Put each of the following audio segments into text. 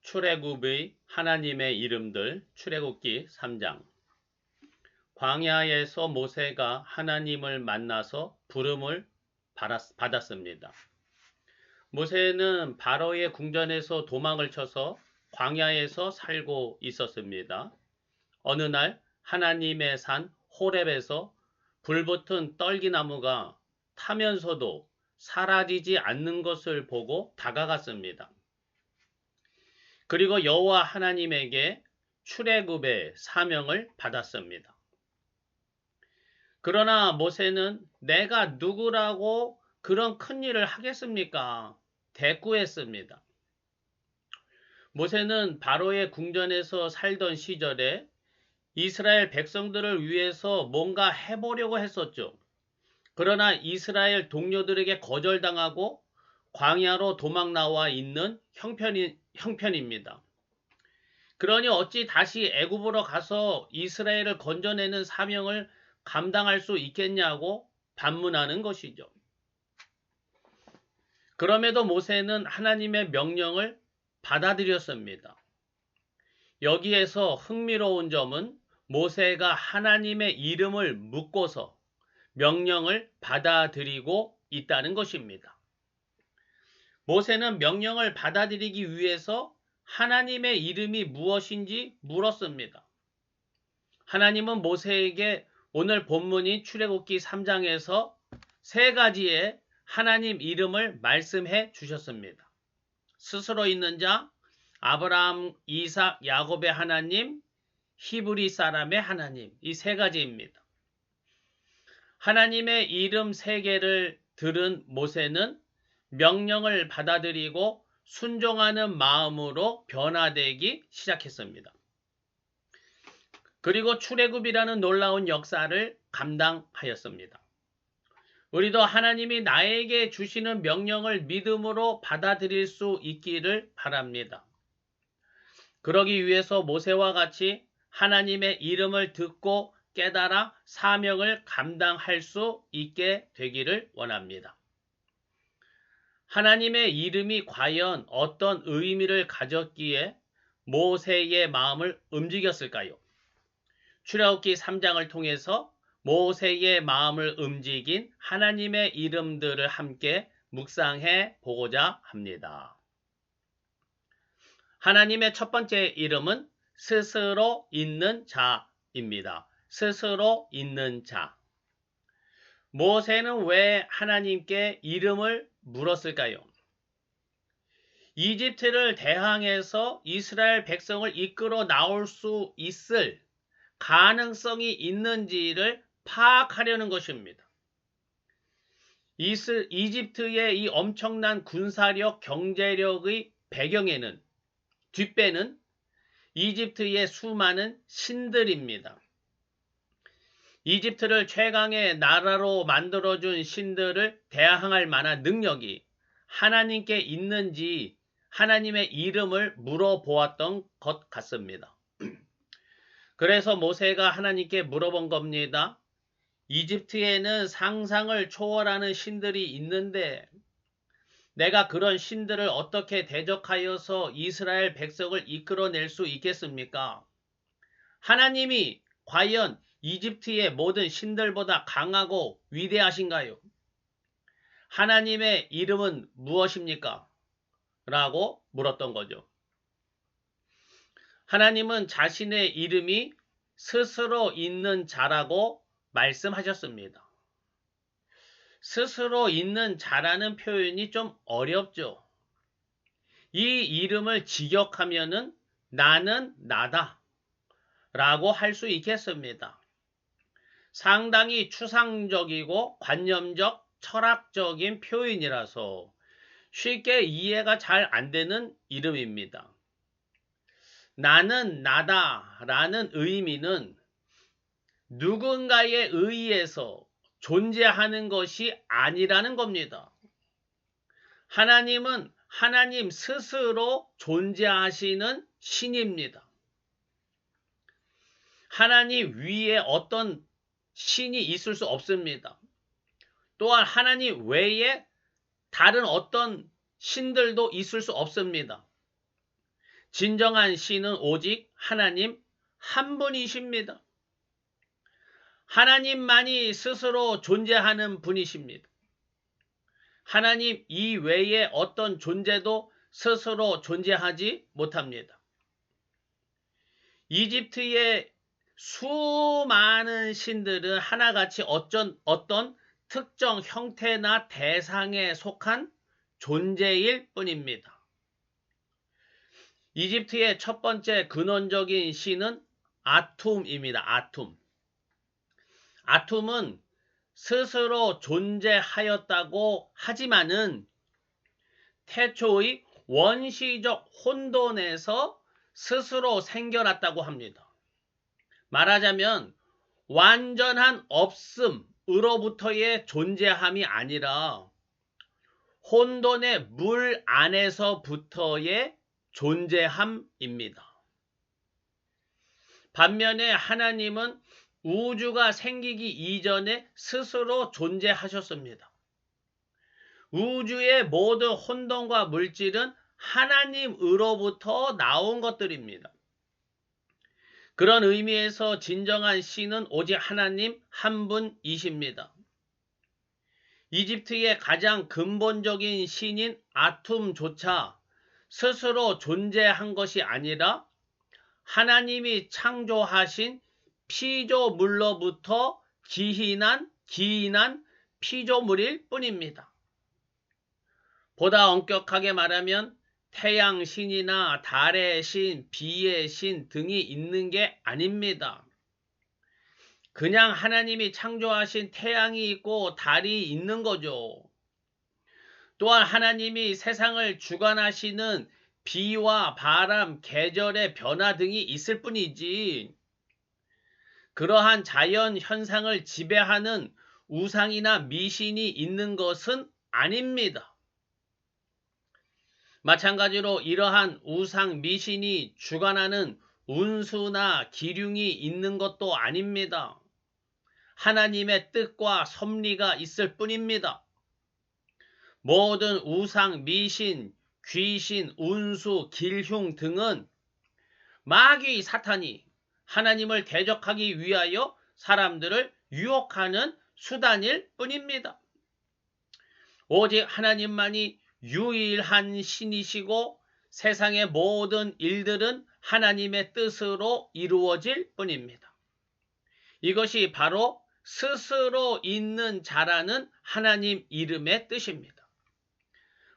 출애굽의 하나님의 이름들 출애굽기 3장. 광야에서 모세가 하나님을 만나서 부름을 받았습니다. 모세는 바로의 궁전에서 도망을 쳐서 광야에서 살고 있었습니다. 어느 날 하나님의 산 호렙에서 불붙은 떨기나무가 타면서도 사라지지 않는 것을 보고 다가갔습니다. 그리고 여호와 하나님에게 출애굽의 사명을 받았습니다. 그러나 모세는 내가 누구라고 그런 큰 일을 하겠습니까? 대꾸했습니다. 모세는 바로의 궁전에서 살던 시절에 이스라엘 백성들을 위해서 뭔가 해보려고 했었죠. 그러나 이스라엘 동료들에게 거절당하고 광야로 도망 나와 있는 형편입니다. 그러니 어찌 다시 애굽으로 가서 이스라엘을 건져내는 사명을 감당할 수 있겠냐고 반문하는 것이죠. 그럼에도 모세는 하나님의 명령을 받아들였습니다. 여기에서 흥미로운 점은 모세가 하나님의 이름을 묻고서 명령을 받아들이고 있다는 것입니다. 모세는 명령을 받아들이기 위해서 하나님의 이름이 무엇인지 물었습니다. 하나님은 모세에게 오늘 본문인 출애굽기 3장에서 세 가지의 하나님 이름을 말씀해 주셨습니다. 스스로 있는 자, 아브라함, 이삭, 야곱의 하나님, 히브리 사람의 하나님, 이 세 가지입니다. 하나님의 이름 세 개를 들은 모세는 명령을 받아들이고 순종하는 마음으로 변화되기 시작했습니다. 그리고 출애굽이라는 놀라운 역사를 감당하였습니다. 우리도 하나님이 나에게 주시는 명령을 믿음으로 받아들일 수 있기를 바랍니다. 그러기 위해서 모세와 같이 하나님의 이름을 듣고 깨달아 사명을 감당할 수 있게 되기를 원합니다. 하나님의 이름이 과연 어떤 의미를 가졌기에 모세의 마음을 움직였을까요? 출애굽기 3장을 통해서 모세의 마음을 움직인 하나님의 이름들을 함께 묵상해 보고자 합니다. 하나님의 첫 번째 이름은 스스로 있는 자입니다. 스스로 있는 자. 모세는 왜 하나님께 이름을 물었을까요? 이집트를 대항해서 이스라엘 백성을 이끌어 나올 수 있을 가능성이 있는지를 파악하려는 것입니다. 이집트의 이 엄청난 군사력, 경제력의 배경에는 뒷배는 이집트의 수많은 신들입니다. 이집트를 최강의 나라로 만들어준 신들을 대항할 만한 능력이 하나님께 있는지 하나님의 이름을 물어보았던 것 같습니다. 그래서 모세가 하나님께 물어본 겁니다. 이집트에는 상상을 초월하는 신들이 있는데 내가 그런 신들을 어떻게 대적하여서 이스라엘 백성을 이끌어낼 수 있겠습니까? 하나님이 과연 이집트의 모든 신들보다 강하고 위대하신가요? 하나님의 이름은 무엇입니까? 라고 물었던 거죠. 하나님은 자신의 이름이 스스로 있는 자라고 말씀하셨습니다. 스스로 있는 자라는 표현이 좀 어렵죠. 이 이름을 직역하면은 나는 나다 라고 할 수 있겠습니다. 상당히 추상적이고 관념적, 철학적인 표현이라서 쉽게 이해가 잘 안 되는 이름입니다. 나는 나다 라는 의미는 누군가에 의해서 존재하는 것이 아니라는 겁니다. 하나님은 하나님 스스로 존재하시는 신입니다. 하나님 위에 어떤 신이 있을 수 없습니다. 또한 하나님 외에 다른 어떤 신들도 있을 수 없습니다. 진정한 신은 오직 하나님 한 분이십니다. 하나님만이 스스로 존재하는 분이십니다. 하나님 이외에 어떤 존재도 스스로 존재하지 못합니다. 이집트의 수많은 신들은 하나같이 어떤 특정 형태나 대상에 속한 존재일 뿐입니다. 이집트의 첫 번째 근원적인 신은 아툼입니다. 아툼은 스스로 존재하였다고 하지만은 태초의 원시적 혼돈에서 스스로 생겨났다고 합니다. 말하자면 완전한 없음으로부터의 존재함이 아니라 혼돈의 물 안에서부터의 존재함입니다. 반면에 하나님은 우주가 생기기 이전에 스스로 존재하셨습니다. 우주의 모든 혼돈과 물질은 하나님으로부터 나온 것들입니다. 그런 의미에서 진정한 신은 오직 하나님 한 분이십니다. 이집트의 가장 근본적인 신인 아툼조차 스스로 존재한 것이 아니라 하나님이 창조하신 피조물로부터 기인한 피조물일 뿐입니다. 보다 엄격하게 말하면 태양 신이나 달의 신, 비의 신 등이 있는 게 아닙니다. 그냥 하나님이 창조하신 태양이 있고 달이 있는 거죠. 또한 하나님이 세상을 주관하시는 비와 바람, 계절의 변화 등이 있을 뿐이지 그러한 자연 현상을 지배하는 우상이나 미신이 있는 것은 아닙니다. 마찬가지로 이러한 우상 미신이 주관하는 운수나 기륭이 있는 것도 아닙니다. 하나님의 뜻과 섭리가 있을 뿐입니다. 모든 우상, 미신, 귀신, 운수, 길흉 등은 마귀 사탄이 하나님을 대적하기 위하여 사람들을 유혹하는 수단일 뿐입니다. 오직 하나님만이 유일한 신이시고 세상의 모든 일들은 하나님의 뜻으로 이루어질 뿐입니다. 이것이 바로 스스로 있는 자라는 하나님 이름의 뜻입니다.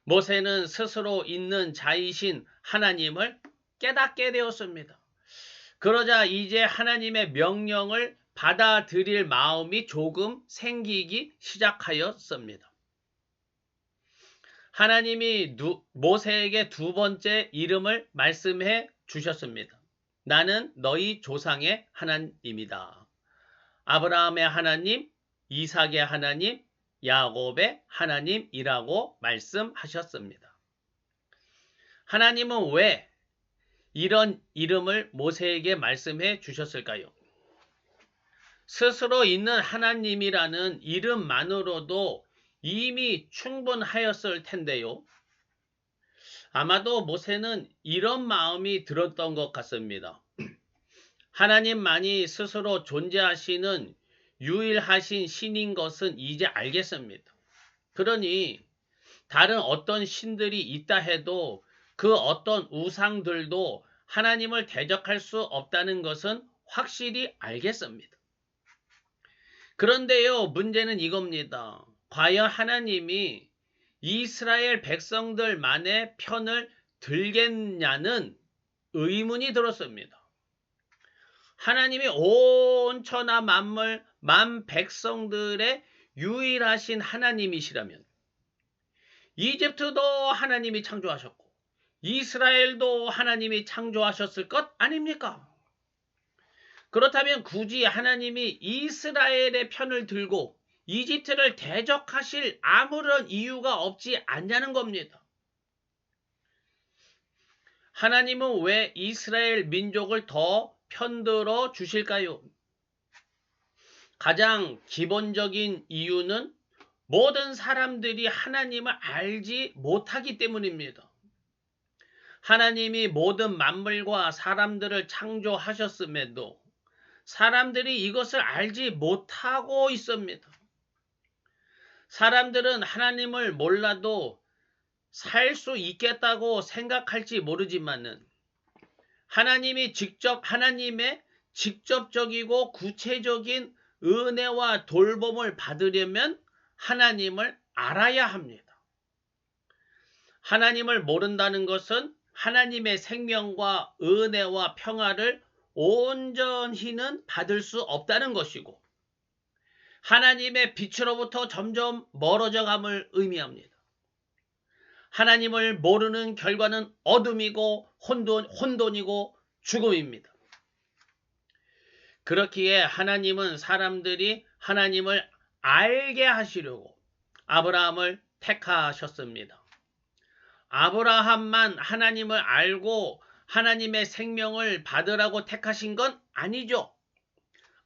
모세는 스스로 있는 자이신 하나님을 깨닫게 되었습니다. 그러자 이제 하나님의 명령을 받아들일 마음이 조금 생기기 시작하였습니다. 하나님이 모세에게 두 번째 이름을 말씀해 주셨습니다. 나는 너희 조상의 하나님이다. 아브라함의 하나님, 이삭의 하나님, 야곱의 하나님이라고 말씀하셨습니다. 하나님은 왜 이런 이름을 모세에게 말씀해 주셨을까요? 스스로 있는 하나님이라는 이름만으로도 이미 충분하였을 텐데요. 아마도 모세는 이런 마음이 들었던 것 같습니다. 하나님만이 스스로 존재하시는 유일하신 신인 것은 이제 알겠습니다. 그러니 다른 어떤 신들이 있다 해도 그 어떤 우상들도 하나님을 대적할 수 없다는 것은 확실히 알겠습니다. 그런데요, 문제는 이겁니다. 과연 하나님이 이스라엘 백성들만의 편을 들겠냐는 의문이 들었습니다. 하나님이 온 천하 만물 만 백성들의 유일하신 하나님이시라면 이집트도 하나님이 창조하셨고 이스라엘도 하나님이 창조하셨을 것 아닙니까? 그렇다면 굳이 하나님이 이스라엘의 편을 들고 이집트를 대적하실 아무런 이유가 없지 않냐는 겁니다. 하나님은 왜 이스라엘 민족을 더 편들어 주실까요? 가장 기본적인 이유는 모든 사람들이 하나님을 알지 못하기 때문입니다. 하나님이 모든 만물과 사람들을 창조하셨음에도 사람들이 이것을 알지 못하고 있습니다. 사람들은 하나님을 몰라도 살 수 있겠다고 생각할지 모르지만은 하나님의 직접적이고 구체적인 은혜와 돌봄을 받으려면 하나님을 알아야 합니다. 하나님을 모른다는 것은 하나님의 생명과 은혜와 평화를 온전히는 받을 수 없다는 것이고 하나님의 빛으로부터 점점 멀어져 감을 의미합니다. 하나님을 모르는 결과는 어둠이고 혼돈이고 죽음입니다. 그렇기에 하나님은 사람들이 하나님을 알게 하시려고 아브라함을 택하셨습니다. 아브라함만 하나님을 알고 하나님의 생명을 받으라고 택하신 건 아니죠.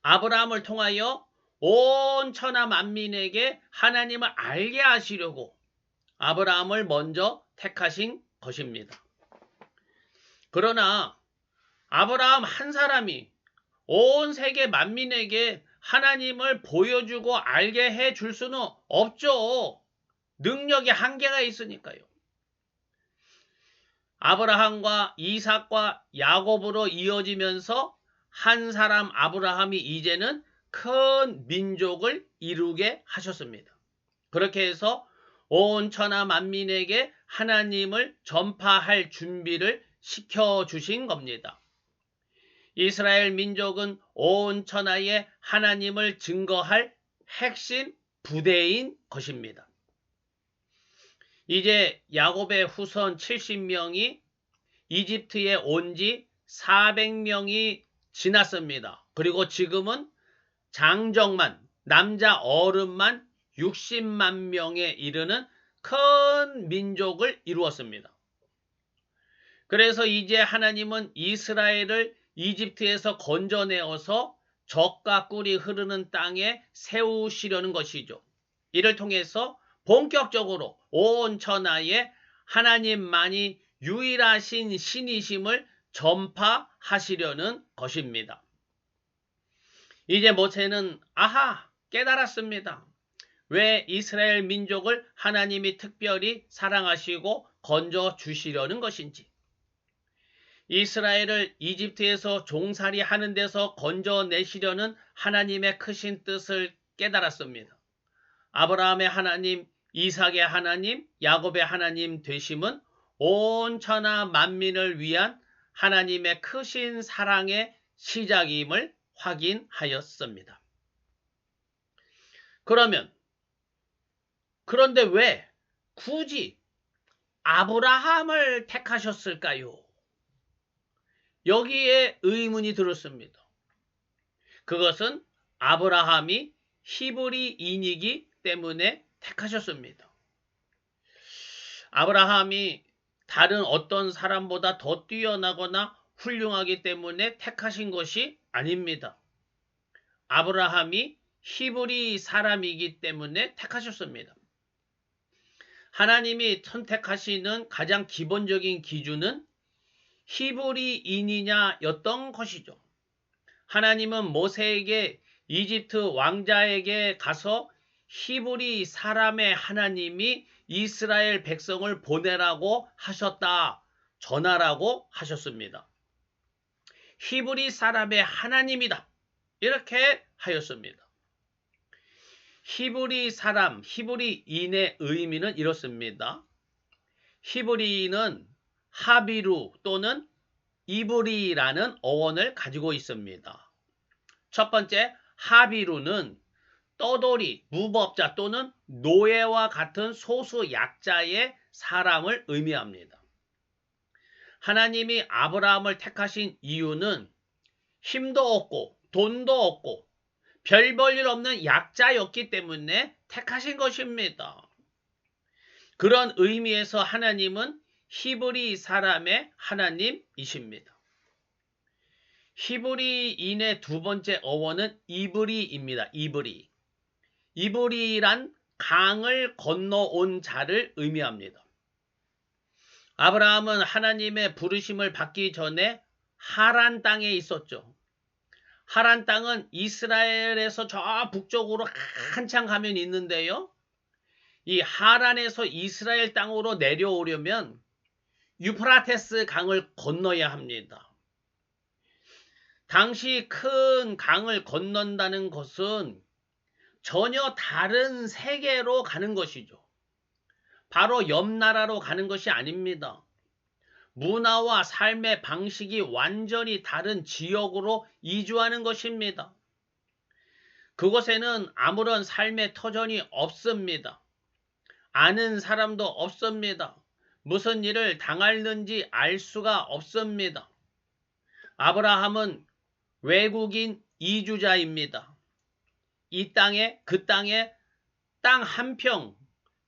아브라함을 통하여 온 천하 만민에게 하나님을 알게 하시려고 아브라함을 먼저 택하신 것입니다. 그러나 아브라함 한 사람이 온 세계 만민에게 하나님을 보여주고 알게 해줄 수는 없죠. 능력의 한계가 있으니까요. 아브라함과 이삭과 야곱으로 이어지면서 한 사람 아브라함이 이제는 큰 민족을 이루게 하셨습니다. 그렇게 해서 온 천하 만민에게 하나님을 전파할 준비를 시켜주신 겁니다. 이스라엘 민족은 온 천하에 하나님을 증거할 핵심 부대인 것입니다. 이제 야곱의 후손 70명이 이집트에 온 지 400명이 지났습니다. 그리고 지금은 장정만, 남자 어른만 60만 명에 이르는 큰 민족을 이루었습니다. 그래서 이제 하나님은 이스라엘을 이집트에서 건져내어서 젖과 꿀이 흐르는 땅에 세우시려는 것이죠. 이를 통해서 본격적으로 온 천하에 하나님만이 유일하신 신이심을 전파하시려는 것입니다. 이제 모세는 깨달았습니다. 왜 이스라엘 민족을 하나님이 특별히 사랑하시고 건져 주시려는 것인지. 이스라엘을 이집트에서 종살이 하는 데서 건져내시려는 하나님의 크신 뜻을 깨달았습니다. 아브라함의 하나님, 이삭의 하나님, 야곱의 하나님 되심은 온 천하 만민을 위한 하나님의 크신 사랑의 시작임을 확인하였습니다. 그런데 왜 굳이 아브라함을 택하셨을까요? 여기에 의문이 들었습니다. 그것은 아브라함이 히브리인이기 때문에 택하셨습니다. 아브라함이 다른 어떤 사람보다 더 뛰어나거나 훌륭하기 때문에 택하신 것이 아닙니다. 아브라함이 히브리 사람이기 때문에 택하셨습니다. 하나님이 선택하시는 가장 기본적인 기준은 히브리인이냐였던 것이죠. 하나님은 모세에게 이집트 왕자에게 가서 히브리 사람의 하나님이 이스라엘 백성을 보내라고 하셨다. 전하라고 하셨습니다. 히브리 사람의 하나님이다. 이렇게 하였습니다. 히브리 사람, 히브리인의 의미는 이렇습니다. 히브리인은 하비루 또는 이브리라는 어원을 가지고 있습니다. 첫 번째, 하비루는 떠돌이, 무법자 또는 노예와 같은 소수 약자의 사람을 의미합니다. 하나님이 아브라함을 택하신 이유는 힘도 없고 돈도 없고 별 볼 일 없는 약자였기 때문에 택하신 것입니다. 그런 의미에서 하나님은 히브리 사람의 하나님이십니다. 히브리인의 두 번째 어원은 이브리입니다. 이브리. 이브리란 강을 건너온 자를 의미합니다. 아브라함은 하나님의 부르심을 받기 전에 하란 땅에 있었죠. 하란 땅은 이스라엘에서 저 북쪽으로 한참 가면 있는데요. 이 하란에서 이스라엘 땅으로 내려오려면 유프라테스 강을 건너야 합니다. 당시 큰 강을 건넌다는 것은 전혀 다른 세계로 가는 것이죠. 바로 옆 나라로 가는 것이 아닙니다. 문화와 삶의 방식이 완전히 다른 지역으로 이주하는 것입니다. 그곳에는 아무런 삶의 터전이 없습니다. 아는 사람도 없습니다. 무슨 일을 당할는지 알 수가 없습니다. 아브라함은 외국인 이주자입니다. 이 땅에, 그 땅에 땅 한 평,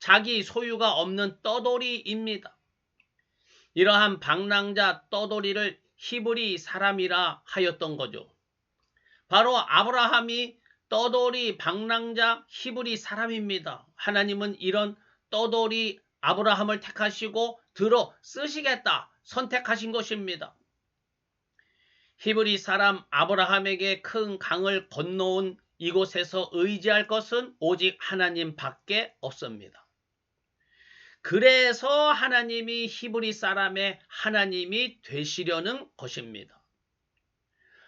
자기 소유가 없는 떠돌이입니다. 이러한 방랑자 떠돌이를 히브리 사람이라 하였던 거죠. 바로 아브라함이 떠돌이 방랑자 히브리 사람입니다. 하나님은 이런 떠돌이 아브라함을 택하시고 들어 쓰시겠다 선택하신 것입니다. 히브리 사람 아브라함에게 큰 강을 건너온 이곳에서 의지할 것은 오직 하나님밖에 없습니다. 그래서 하나님이 히브리 사람의 하나님이 되시려는 것입니다.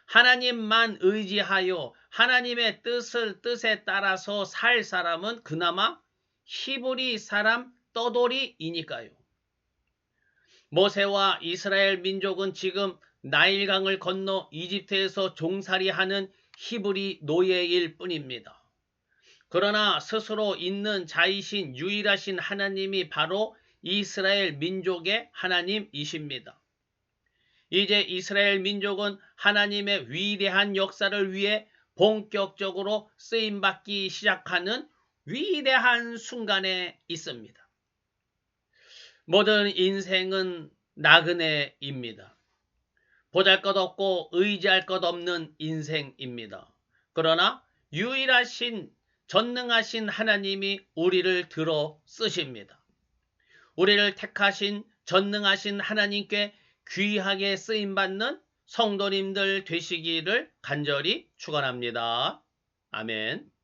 하나님만 의지하여 하나님의 뜻에 따라서 살 사람은 그나마 히브리 사람 떠돌이이니까요. 모세와 이스라엘 민족은 지금 나일강을 건너 이집트에서 종살이하는 히브리 노예일 뿐입니다. 그러나 스스로 있는 자이신 유일하신 하나님이 바로 이스라엘 민족의 하나님이십니다. 이제 이스라엘 민족은 하나님의 위대한 역사를 위해 본격적으로 쓰임받기 시작하는 위대한 순간에 있습니다. 모든 인생은 나그네입니다. 보잘것없고 의지할 것 없는 인생입니다. 그러나 유일하신 전능하신 하나님이 우리를 들어 쓰십니다. 우리를 택하신 전능하신 하나님께 귀하게 쓰임받는 성도님들 되시기를 간절히 축원합니다. 아멘.